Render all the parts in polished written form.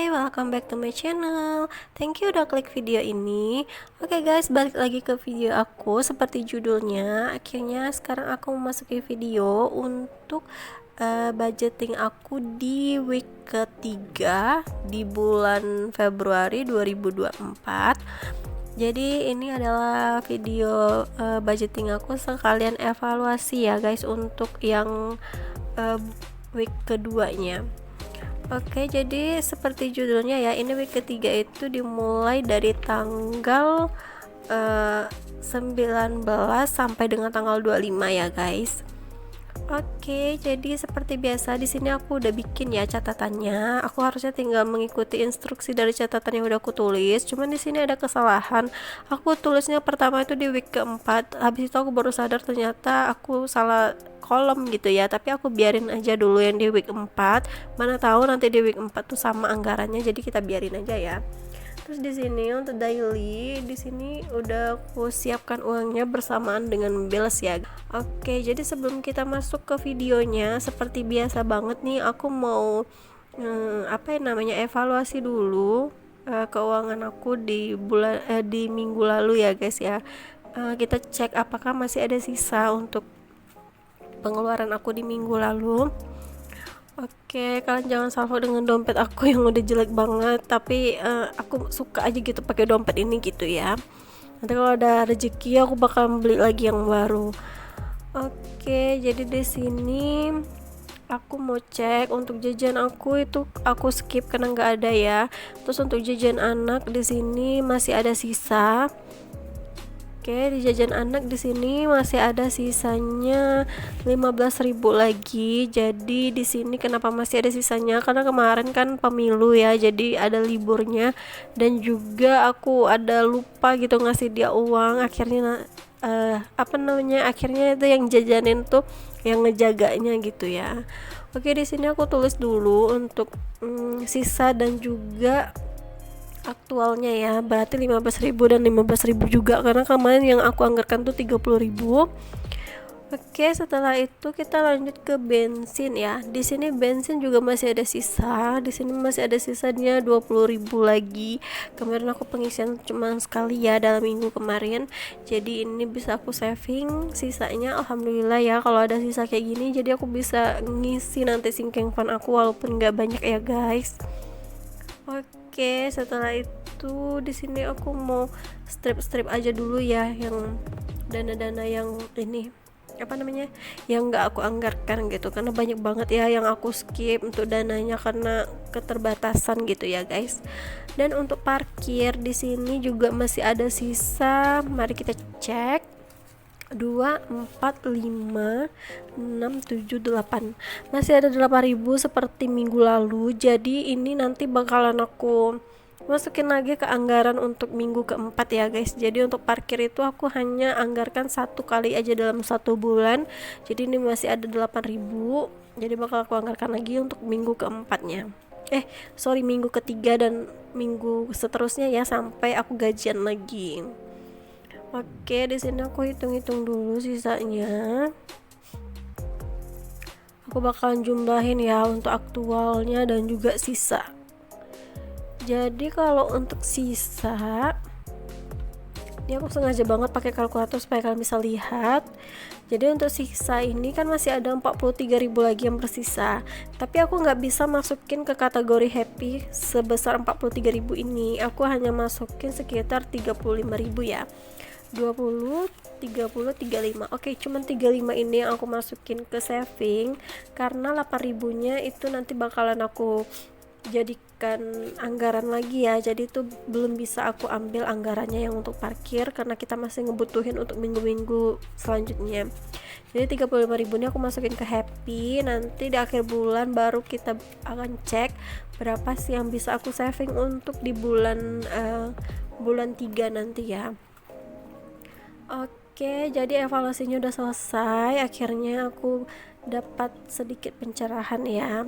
Hai, welcome back to my channel. Thank you udah klik video ini. Oke guys, balik lagi ke video aku. Seperti judulnya, akhirnya sekarang aku memasuki video untuk budgeting aku di week ketiga di bulan Februari 2024. Jadi ini adalah video budgeting aku sekalian evaluasi ya guys untuk yang week keduanya. Oke, jadi seperti judulnya ya, ini week ketiga itu dimulai dari tanggal 19 sampai dengan tanggal 25 ya guys. Oke, jadi seperti biasa di sini aku udah bikin ya catatannya. Aku harusnya tinggal mengikuti instruksi dari catatan yang udah aku tulis. Cuman di sini ada kesalahan. Aku tulisnya pertama itu di week keempat. Habis itu aku baru sadar ternyata aku salah kolom gitu ya. Tapi aku biarin aja dulu yang di week 4. Mana tahu nanti di week 4 tuh sama anggarannya, jadi kita biarin aja ya. Terus di sini untuk daily, di sini udah aku siapkan uangnya bersamaan dengan bills ya. Oke, jadi sebelum kita masuk ke videonya, seperti biasa banget nih, aku mau evaluasi dulu keuangan aku di di minggu lalu ya guys ya. Kita cek apakah masih ada sisa untuk pengeluaran aku di minggu lalu. Oke, kalian jangan salvo dengan dompet aku yang udah jelek banget, tapi aku suka aja gitu pakai dompet ini gitu ya. Nanti kalau ada rezeki aku bakal beli lagi yang baru. Oke, jadi di sini aku mau cek untuk jajan aku itu aku skip karena nggak ada ya. Terus untuk jajan anak di sini masih ada sisa. Oke, di jajan anak di sini masih ada sisanya 15.000 lagi. Jadi di sini kenapa masih ada sisanya? Karena kemarin kan pemilu ya, jadi ada liburnya dan juga aku ada lupa gitu ngasih dia uang. Akhirnya akhirnya itu yang jajanin tuh yang ngejaganya gitu ya. Oke, di sini aku tulis dulu untuk sisa dan juga aktualnya ya, berarti 15.000 dan 15.000 juga karena kemarin yang aku anggarkan tuh 30.000. Oke, setelah itu kita lanjut ke bensin ya. Di sini bensin juga masih ada sisa. Di sini masih ada sisanya 20.000 lagi. Kemarin aku pengisian cuma sekali ya dalam minggu kemarin. Jadi ini bisa aku saving sisanya. Alhamdulillah ya kalau ada sisa kayak gini. Jadi aku bisa ngisi nanti sinking fund aku walaupun nggak banyak ya guys. Oke, setelah itu di sini aku mau strip aja dulu ya yang dana-dana yang ini yang nggak aku anggarkan gitu karena banyak banget ya yang aku skip untuk dananya karena keterbatasan gitu ya guys. Dan untuk parkir di sini juga masih ada sisa, mari kita cek. 2, 4, 5, 6, 7, 8 masih ada 8.000 seperti minggu lalu. Jadi ini nanti bakalan aku masukin lagi ke anggaran untuk minggu keempat ya guys. Jadi untuk parkir itu aku hanya anggarkan satu kali aja dalam satu bulan. Jadi ini masih ada 8.000. Jadi bakal aku anggarkan lagi untuk minggu keempatnya. Minggu ketiga dan minggu seterusnya ya sampai aku gajian lagi. Oke, di sini aku hitung-hitung dulu sisanya. Aku bakalan jumlahin ya untuk aktualnya dan juga sisa. Jadi kalau untuk sisa, ini aku sengaja banget pakai kalkulator supaya kalian bisa lihat. Jadi untuk sisa ini kan masih ada 43.000 lagi yang bersisa. Tapi aku nggak bisa masukin ke kategori happy sebesar 43.000 ini. Aku hanya masukin sekitar 35.000 ya. 20, 30, 35. Oke, cuman 35 ini yang aku masukin ke saving karena 8.000 nya itu nanti bakalan aku jadikan anggaran lagi ya. Jadi itu belum bisa aku ambil anggarannya yang untuk parkir karena kita masih ngebutuhin untuk minggu-minggu selanjutnya. Jadi 35.000 ini aku masukin ke happy. Nanti di akhir bulan baru kita akan cek berapa sih yang bisa aku saving untuk di bulan 3 nanti ya. Oke, jadi evaluasinya udah selesai. Akhirnya aku dapat sedikit pencerahan ya.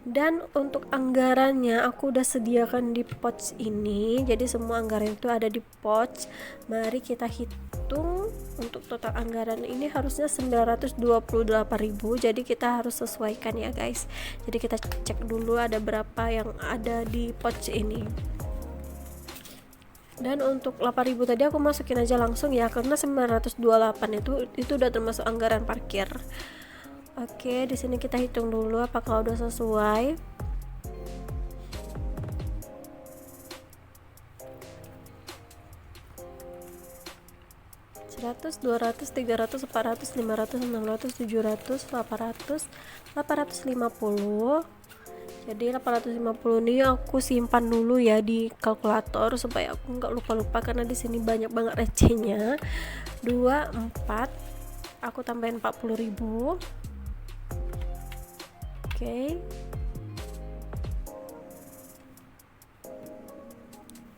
Dan untuk anggarannya aku udah sediakan di pouch ini. Jadi semua anggaran itu ada di pouch. Mari kita hitung untuk total anggaran ini harusnya 928.000, jadi kita harus sesuaikan ya guys. Jadi kita cek dulu ada berapa yang ada di pouch ini. Dan untuk 8.000 tadi aku masukin aja langsung ya, karena 928 itu udah termasuk anggaran parkir. Oke, di sini kita hitung dulu apakah udah sesuai. 100, 200, 300, 400, 500, 600, 700, 800, 850. Jadi 850 ini aku simpan dulu ya di kalkulator supaya aku nggak lupa-lupa, karena di sini banyak banget recehnya. 2, 4, aku tambahin 40.000. Oke.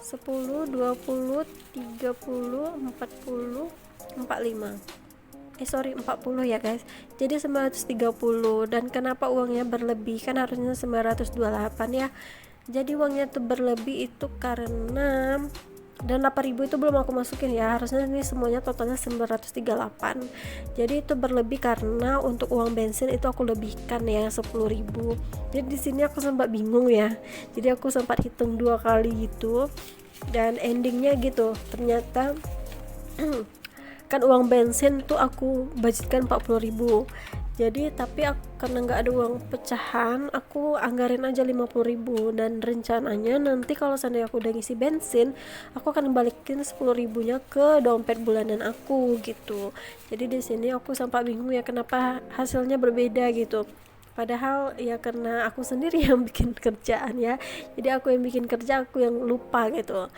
10, 20, 30, 40, 45. 40 ya guys. Jadi 930. Dan kenapa uangnya berlebih? Kan harusnya 928 ya. Jadi uangnya tuh berlebih itu karena, dan 8.000 itu belum aku masukin ya, harusnya ini semuanya totalnya 938. Jadi itu berlebih karena untuk uang bensin itu aku lebihkan ya 10.000. Jadi di sini aku sempat bingung ya, jadi aku sempat hitung 2 kali gitu, dan endingnya gitu ternyata kan uang bensin tuh aku budgetkan 40.000. Jadi tapi karena nggak ada uang pecahan, aku anggarin aja 50.000. Dan rencananya nanti kalau seandainya aku udah ngisi bensin, aku akan balikin 10.000 nya ke dompet bulanan aku gitu. Jadi di sini aku sempat bingung ya, kenapa hasilnya berbeda gitu. Padahal ya karena aku sendiri yang bikin kerjaan ya, jadi aku yang bikin kerja, aku yang lupa gitu.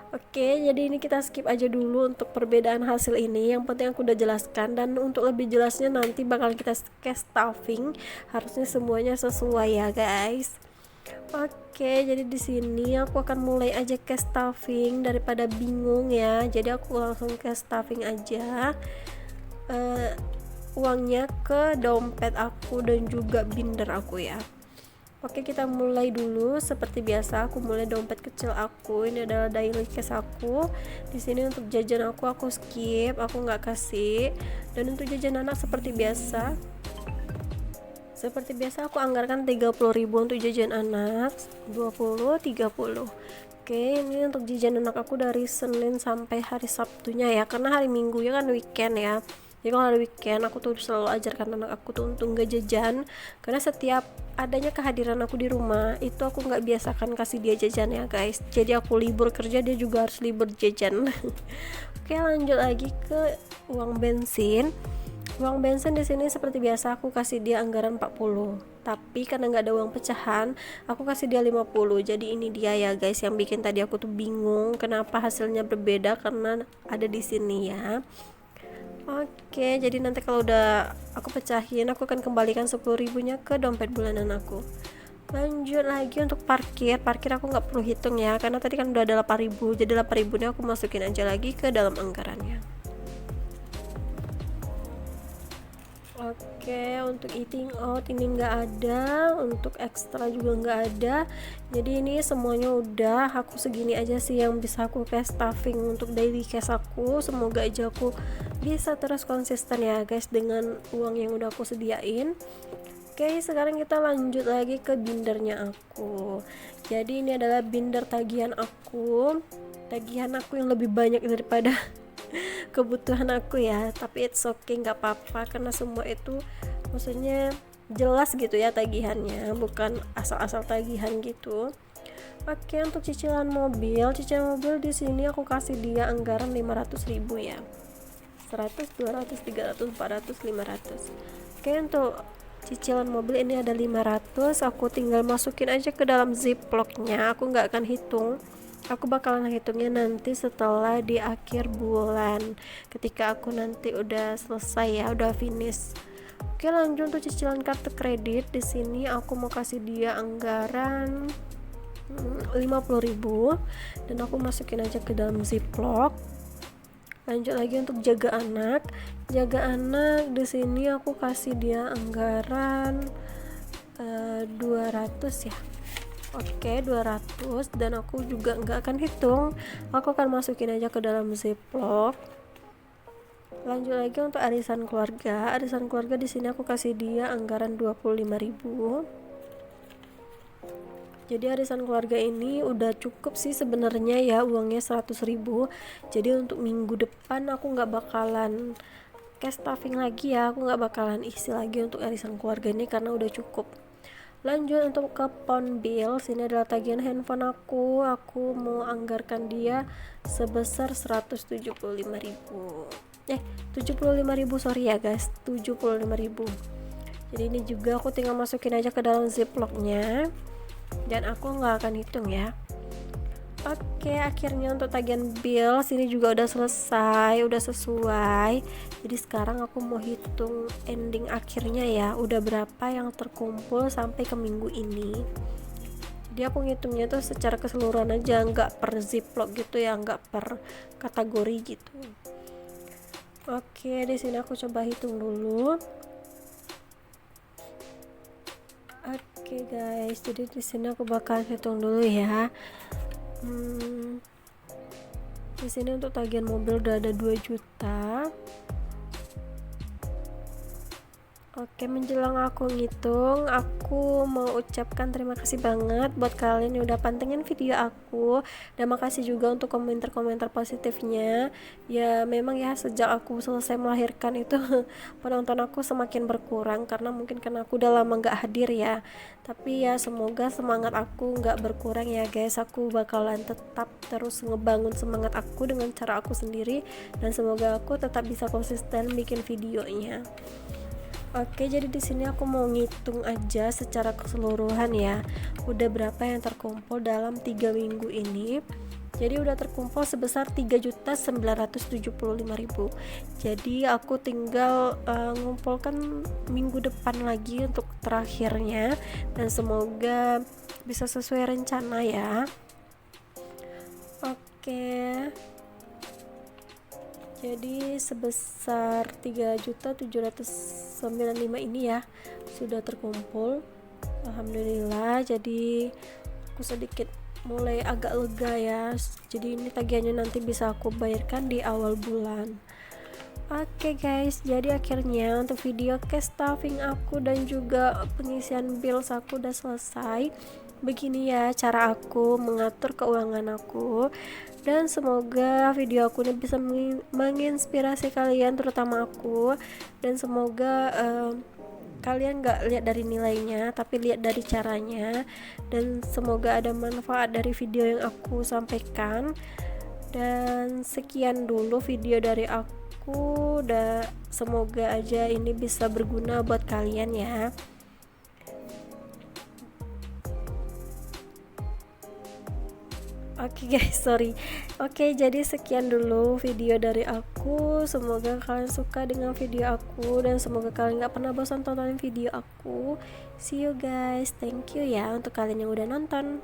Oke, jadi ini kita skip aja dulu untuk perbedaan hasil ini. Yang penting aku udah jelaskan, dan untuk lebih jelasnya nanti bakal kita cash stuffing. Harusnya semuanya sesuai ya guys. Oke, jadi di sini aku akan mulai aja cash stuffing daripada bingung ya. Jadi aku langsung cash stuffing aja uangnya ke dompet aku dan juga binder aku ya. Oke, kita mulai dulu seperti biasa. Aku mulai dompet kecil aku. Ini adalah daily cash aku. Di sini untuk jajan aku skip, aku nggak kasih. Dan untuk jajan anak seperti biasa. Seperti biasa aku anggarkan 30.000 untuk jajan anak, 20, 30. Oke, ini untuk jajan anak aku dari Senin sampai hari Sabtunya ya, karena hari Minggu ya kan weekend ya. Jadi kalau hari weekend aku tuh selalu ajarkan anak aku tuh untuk gak jajan, karena setiap adanya kehadiran aku di rumah itu aku nggak biasakan kasih dia jajan ya guys. Jadi aku libur kerja, dia juga harus libur jajan. Oke, lanjut lagi ke uang bensin. Uang bensin di sini seperti biasa aku kasih dia anggaran 40. Tapi karena nggak ada uang pecahan, aku kasih dia 50. Jadi ini dia ya guys yang bikin tadi aku tuh bingung kenapa hasilnya berbeda, karena ada di sini ya. Oke, jadi nanti kalau udah aku pecahin, aku akan kembalikan 10.000 nya ke dompet bulanan aku. Lanjut lagi untuk parkir aku nggak perlu hitung ya, karena tadi kan udah ada 8.000. Jadi 8.000 nya aku masukin aja lagi ke dalam anggarannya. Oke, untuk eating out ini nggak ada, untuk ekstra juga nggak ada. Jadi ini semuanya udah, aku segini aja sih yang bisa aku cash stuffing untuk daily cash aku. Semoga aja aku bisa terus konsisten ya guys dengan uang yang udah aku sediain. Oke, sekarang kita lanjut lagi ke bindernya aku. Jadi ini adalah binder tagihan aku yang lebih banyak daripada kebutuhan aku ya, tapi it's okay, nggak apa-apa, karena semua itu maksudnya jelas gitu ya tagihannya, bukan asal-asal tagihan gitu. Oke, untuk cicilan mobil di sini aku kasih dia anggaran 500.000 ya, 100, 200, 300, 400, 500. Oke, untuk cicilan mobil ini ada 500, aku tinggal masukin aja ke dalam ziplocknya, aku nggak akan hitung. Aku bakalan hitungnya nanti setelah di akhir bulan, ketika aku nanti udah selesai ya, udah finish. Oke, lanjut untuk cicilan kartu kredit. Di sini aku mau kasih dia anggaran 50.000 dan aku masukin aja ke dalam ziplock. Lanjut lagi untuk jaga anak di sini aku kasih dia anggaran 200 ya. Oke, 200, dan aku juga nggak akan hitung, aku akan masukin aja ke dalam ziplock. Lanjut lagi untuk arisan keluarga. Arisan keluarga di sini aku kasih dia anggaran 25.000. Jadi arisan keluarga ini udah cukup sih sebenarnya ya, uangnya 100.000. Jadi untuk minggu depan aku nggak bakalan cash stuffing lagi ya, aku nggak bakalan isi lagi untuk arisan keluarga ini karena udah cukup. Lanjut untuk ke phone bill, sini adalah tagihan handphone aku mau anggarkan dia sebesar 175.000. 75.000, sorry ya guys, 75.000. Jadi ini juga aku tinggal masukin aja ke dalam ziplocknya dan aku nggak akan hitung ya. Oke, akhirnya untuk tagihan bill sini juga udah selesai, udah sesuai. Jadi sekarang aku mau hitung ending akhirnya ya, udah berapa yang terkumpul sampai ke minggu ini. Jadi aku ngitungnya tuh secara keseluruhan aja, nggak per ziplock gitu ya, nggak per kategori gitu. Oke, di sini aku coba hitung dulu. Oke guys, jadi di sini aku bakal hitung dulu ya. Di sini untuk tagihan mobil udah ada 2 juta. Oke, menjelang aku ngitung, aku mau ucapkan terima kasih banget buat kalian yang udah pantengin video aku, dan makasih juga untuk komentar-komentar positifnya. Ya memang ya, sejak aku selesai melahirkan itu penonton aku semakin berkurang karena mungkin karena aku udah lama nggak hadir ya. Tapi ya semoga semangat aku nggak berkurang ya guys. Aku bakalan tetap terus ngebangun semangat aku dengan cara aku sendiri, dan semoga aku tetap bisa konsisten bikin videonya. Oke, jadi di sini aku mau ngitung aja secara keseluruhan ya, udah berapa yang terkumpul dalam 3 minggu ini. Jadi udah terkumpul sebesar 3.975.000. Jadi aku tinggal ngumpulkan minggu depan lagi untuk terakhirnya, dan semoga bisa sesuai rencana ya. Oke, jadi sebesar 3.795 ini ya sudah terkumpul, alhamdulillah. Jadi aku sedikit mulai agak lega ya, jadi ini tagihannya nanti bisa aku bayarkan di awal bulan. Oke guys, jadi akhirnya untuk video cash stuffing aku dan juga pengisian bills aku udah selesai. Begini ya cara aku mengatur keuangan aku, dan semoga video aku ini bisa menginspirasi kalian, terutama aku, dan semoga kalian gak lihat dari nilainya tapi lihat dari caranya, dan semoga ada manfaat dari video yang aku sampaikan. Dan sekian dulu video dari aku, dan semoga aja ini bisa berguna buat kalian ya. Oke guys, sorry. Oke, jadi sekian dulu video dari aku. Semoga kalian suka dengan video aku, dan semoga kalian gak pernah bosan tontonin video aku. See you guys, thank you ya untuk kalian yang udah nonton.